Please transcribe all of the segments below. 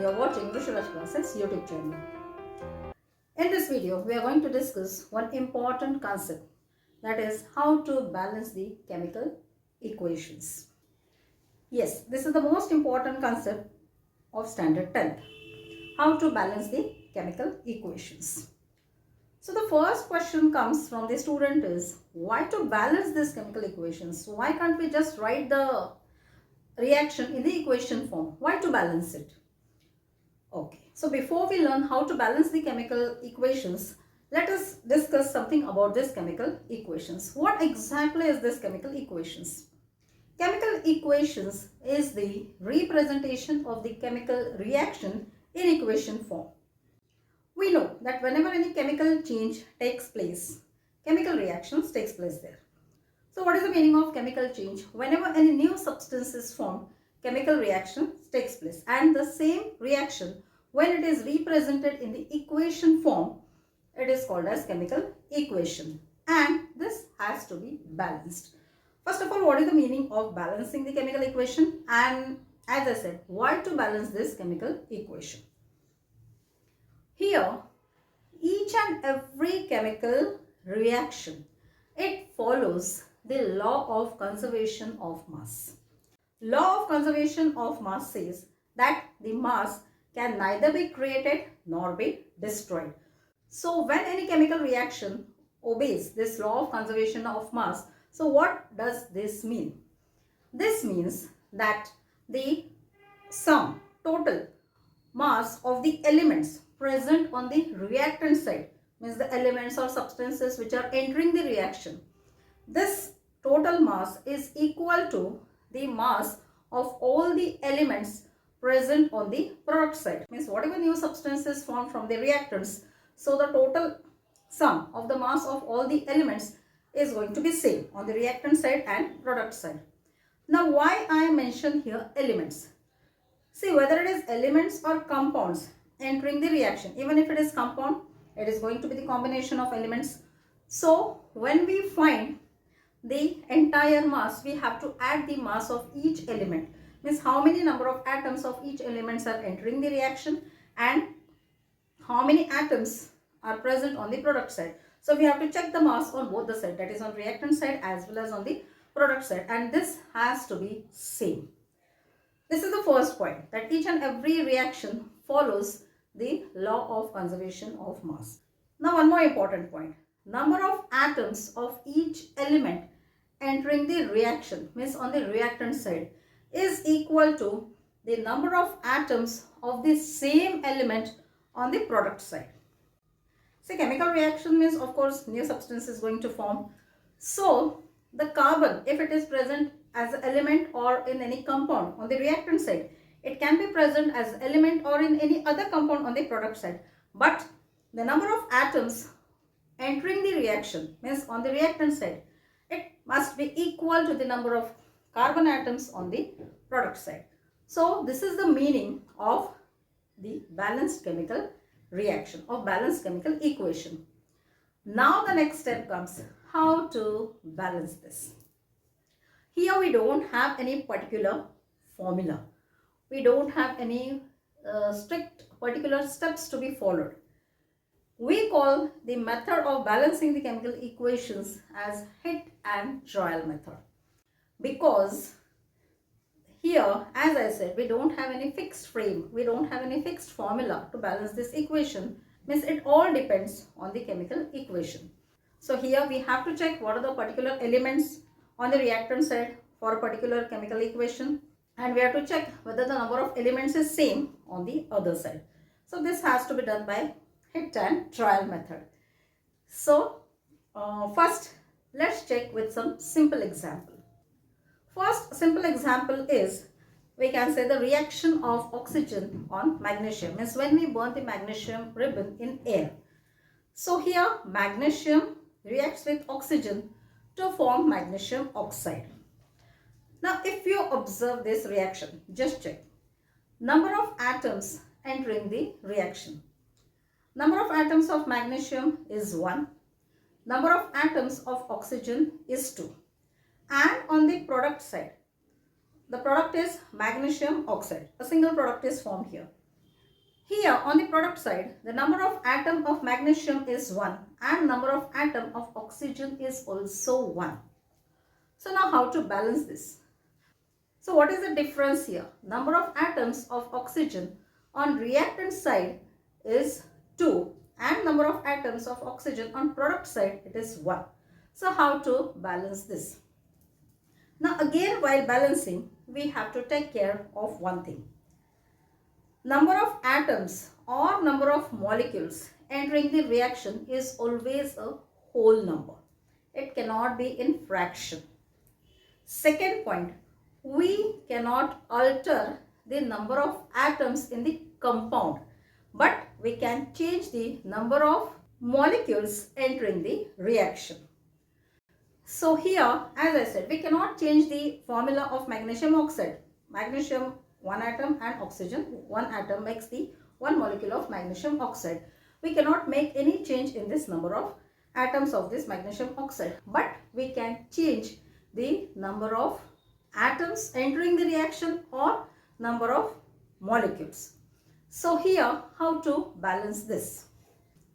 you're watching Visual Classes YouTube channel. In this video, we are going to discuss one important concept, that is how to balance the chemical equations. Yes, this is the most important concept of standard 10th. How to balance the chemical equations. So the first question comes from the student is, why to balance these chemical equations? Why can't we just write the reaction in the equation form? Why to balance it? Okay, so before we learn how to balance the chemical equations, let us discuss something about these chemical equations. What exactly is this chemical equations? Chemical equations is the representation of the chemical reaction in equation form. We know that whenever any chemical change takes place, chemical reactions takes place there. So what is the meaning of chemical change? Whenever any new substance is formed, chemical reaction takes place, and the same reaction, when it is represented in the equation form, it is called as chemical equation, and this has to be balanced. First of all, what is the meaning of balancing the chemical equation, and as I said, why to balance this chemical equation? Here, each and every chemical reaction, it follows the law of conservation of mass. Law of conservation of mass says that the mass can neither be created nor be destroyed. So when any chemical reaction obeys this law of conservation of mass, so what does this mean? This means that the sum, total mass of the elements present on the reactant side, means the elements or substances which are entering the reaction, this total mass is equal to the mass of all the elements present on the product side. Means whatever new substances formed from the reactants, so the total sum of the mass of all the elements is going to be same on the reactant side and product side. Now why I mention here elements? See, whether it is elements or compounds entering the reaction, even if it is compound, it is going to be the combination of elements. So when we find the entire mass, we have to add the mass of each element. Means how many number of atoms of each elements are entering the reaction and how many atoms are present on the product side. So we have to check the mass on both the side, that is on reactant side as well as on the product side, and this has to be same. This is the first point, that each and every reaction follows the law of conservation of mass. Now one more important point, number of atoms of each element entering the reaction, means on the reactant side, is equal to the number of atoms of the same element on the product side. See, chemical reaction means, of course, new substance is going to form. So the carbon, if it is present as an element or in any compound on the reactant side, it can be present as element or in any other compound on the product side. But the number of atoms entering the reaction, means on the reactant side, it must be equal to the number of carbon atoms on the product side. So this is the meaning of the balanced chemical reaction, of balanced chemical equation. Now the next step comes, how to balance this. Here we don't have any particular formula. We don't have any strict particular steps to be followed. We call the method of balancing the chemical equations as hit and trial method, because here, as I said, we don't have any fixed frame, we don't have any fixed formula to balance this equation, means it all depends on the chemical equation. So here we have to check what are the particular elements on the reactant side for a particular chemical equation, and we have to check whether the number of elements is same on the other side. So this has to be done by hit and trial method. So first let's check with some simple example. First simple example is, we can say the reaction of oxygen on magnesium, means when we burn the magnesium ribbon in air. So here magnesium reacts with oxygen to form magnesium oxide. Now if you observe this reaction, just check. Number of atoms entering the reaction. Number of atoms of magnesium is 1. Number of atoms of oxygen is 2. And on the product side, the product is magnesium oxide. A single product is formed here. Here on the product side, the number of atom of magnesium is 1 and number of atom of oxygen is also 1. So now how to balance this? So what is the difference here? Number of atoms of oxygen on reactant side is 2 and number of atoms of oxygen on product side it is 1. So how to balance this? Now again, while balancing we have to take care of one thing. Number of atoms or number of molecules entering the reaction is always a whole number. It cannot be in fraction. Second point, we cannot alter the number of atoms in the compound, but we can change the number of molecules entering the reaction. So here, as I said, we cannot change the formula of magnesium oxide. Magnesium 1 atom and oxygen 1 atom makes the 1 molecule of magnesium oxide. We cannot make any change in this number of atoms of this magnesium oxide, but we can change the number of atoms entering the reaction or number of molecules. So here, how to balance this?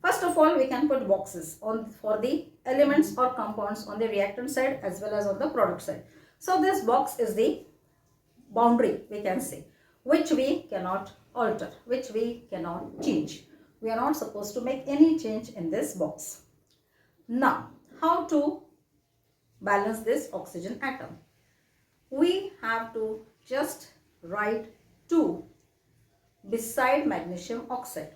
First of all, we can put boxes for the elements or compounds on the reactant side as well as on the product side. So this box is the boundary, we can say, which we cannot alter, which we cannot change. We are not supposed to make any change in this box. Now, how to balance this oxygen atom? We have to just write 2 beside magnesium oxide.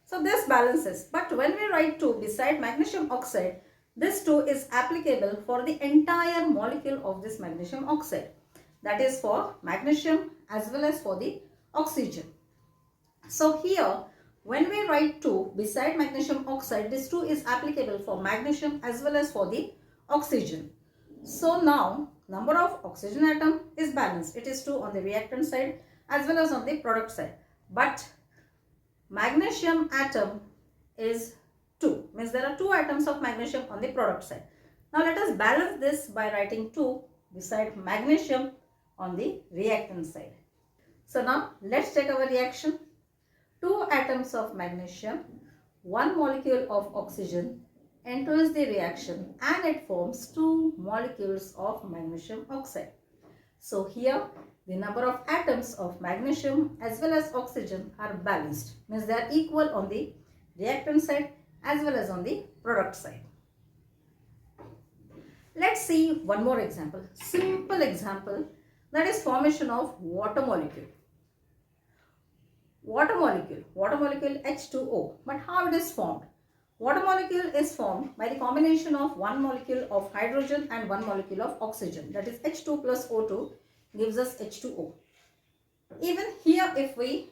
So this balances, but when we write 2 beside magnesium oxide, this 2 is applicable for the entire molecule of this magnesium oxide. That is for magnesium as well as for the oxygen. So here, when we write 2 beside magnesium oxide, this 2 is applicable for magnesium as well as for the oxygen. So now, number of oxygen atom is balanced. It is 2 on the reactant side as well as on the product side. But magnesium atom is 2. Means there are 2 atoms of magnesium on the product side. Now let us balance this by writing 2 beside magnesium on the reactant side. So now let's check our reaction. 2 atoms of magnesium, 1 molecule of oxygen enters the reaction and it forms 2 molecules of magnesium oxide. So here the number of atoms of magnesium as well as oxygen are balanced. Means they are equal on the reactant side as well as on the product side. Let's see one more example. Simple example, that is formation of water molecule. Water molecule H2O. But how it is formed? Water molecule is formed by the combination of 1 molecule of hydrogen and 1 molecule of oxygen. That is H2 plus O2 gives us H2O. Even here, if we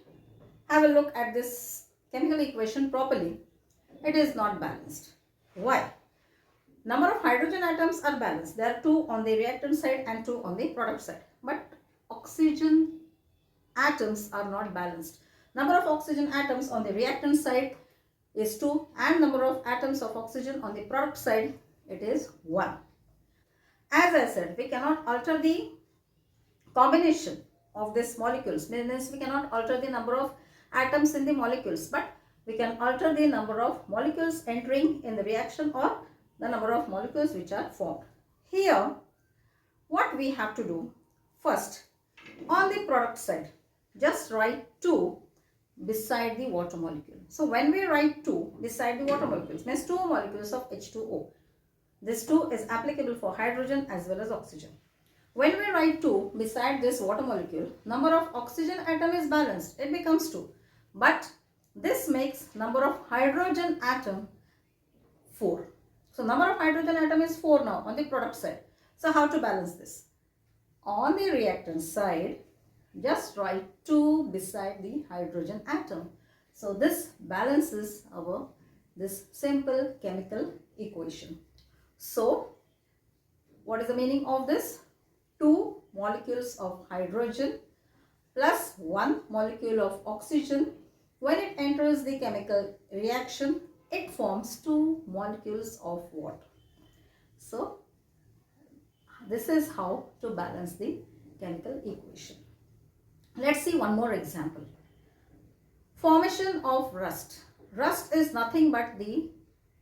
have a look at this chemical equation properly, it is not balanced. Why? Number of hydrogen atoms are balanced. There are 2 on the reactant side and 2 on the product side. But oxygen atoms are not balanced. Number of oxygen atoms on the reactant side is 2 and number of atoms of oxygen on the product side it is 1. As I said, we cannot alter the combination of these molecules. Means we cannot alter the number of atoms in the molecules, but we can alter the number of molecules entering in the reaction or the number of molecules which are formed. Here, what we have to do, first on the product side, just write 2 beside the water molecule. So when we write 2 beside the water molecules, means 2 molecules of H2O. This 2 is applicable for hydrogen as well as oxygen. When we write 2 beside this water molecule, number of oxygen atom is balanced. It becomes 2. But this makes number of hydrogen atom 4. So number of hydrogen atom is 4 now on the product side. So how to balance this? On the reactant side, just write 2 beside the hydrogen atom. So this balances our this simple chemical equation. So what is the meaning of this? 2 molecules of hydrogen plus 1 molecule of oxygen. When it enters the chemical reaction, it forms 2 molecules of water. So this is how to balance the chemical equation. Let's see one more example. Formation of rust. Rust is nothing but the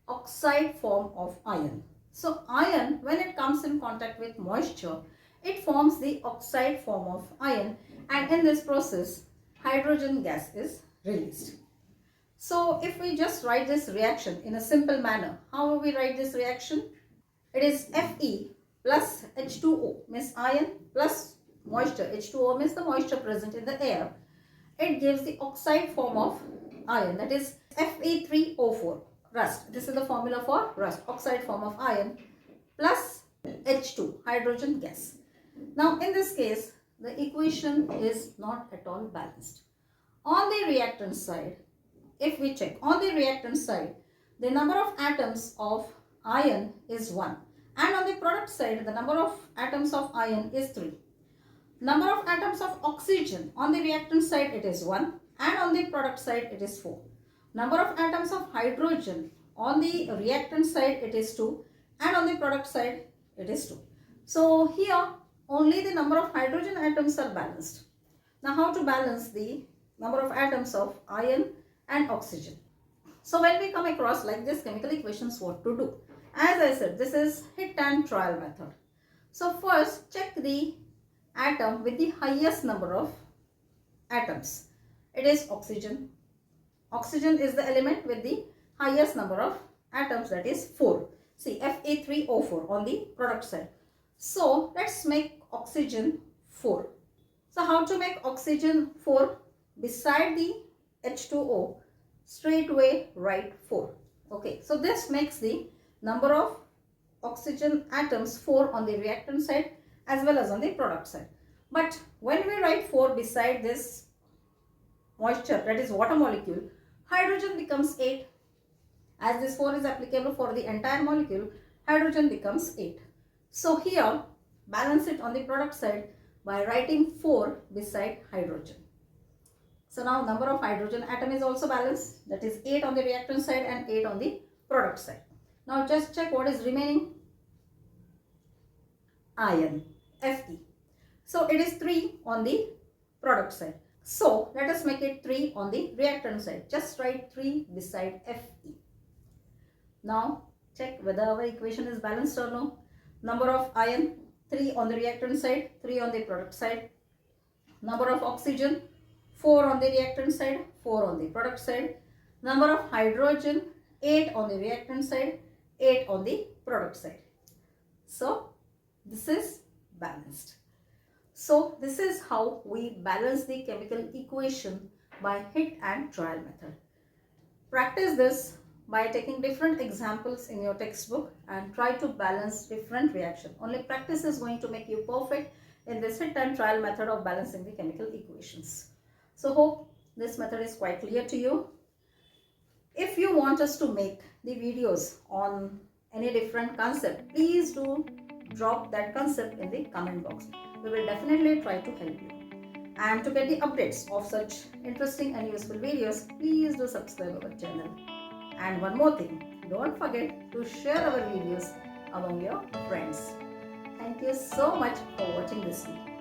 oxide form of iron. So iron, when it comes in contact with moisture, it forms the oxide form of iron, and in this process hydrogen gas is released. So if we just write this reaction in a simple manner, how will we write this reaction? It is Fe plus H2O means iron plus moisture. H2O means the moisture present in the air. It gives the oxide form of iron, that is Fe3O4, rust. This is the formula for rust, oxide form of iron, plus H2, hydrogen gas. Now in this case, the equation is not at all balanced. On the reactant side, if we check on the reactant side, the number of atoms of iron is 1, and on the product side, the number of atoms of iron is 3. Number of atoms of oxygen on the reactant side, it is 1, and on the product side it is 4. Number of atoms of hydrogen on the reactant side, it is 2, and on the product side it is 2. So here only the number of hydrogen atoms are balanced. Now how to balance the number of atoms of iron and oxygen? So when we come across like this chemical equations, what to do? As I said, this is hit and trial method. So first check the atom with the highest number of atoms. It is oxygen. Oxygen is the element with the highest number of atoms, that is 4. See, Fe3O4 on the product side. So let's make oxygen 4. So how to make oxygen 4? Beside the H2O, straight away write 4. Okay, so this makes the number of oxygen atoms 4 on the reactant side as well as on the product side. But when we write 4 beside this moisture, that is water molecule, hydrogen becomes 8. As this 4 is applicable for the entire molecule, hydrogen becomes 8. So here balance it on the product side by writing 4 beside hydrogen. So now number of hydrogen atom is also balanced, that is 8 on the reactant side and 8 on the product side. Now just check what is remaining. Iron, Fe. So it is 3 on the product side. So let us make it 3 on the reactant side. Just write 3 beside Fe. Now check whether our equation is balanced or no. Number of iron 3 on the reactant side, 3 on the product side. Number of oxygen 4 on the reactant side, 4 on the product side. Number of hydrogen 8 on the reactant side, 8 on the product side. So this is balanced. So this is how we balance the chemical equation by hit and trial method. Practice this by taking different examples in your textbook and try to balance different reactions. Only practice is going to make you perfect in this hit and trial method of balancing the chemical equations. So hope this method is quite clear to you. If you want us to make the videos on any different concept, please do drop that concept in the comment box. We will definitely try to help you. And to get the updates of such interesting and useful videos, please do subscribe our channel. And one more thing, don't forget to share our videos among your friends. Thank you so much for watching this video.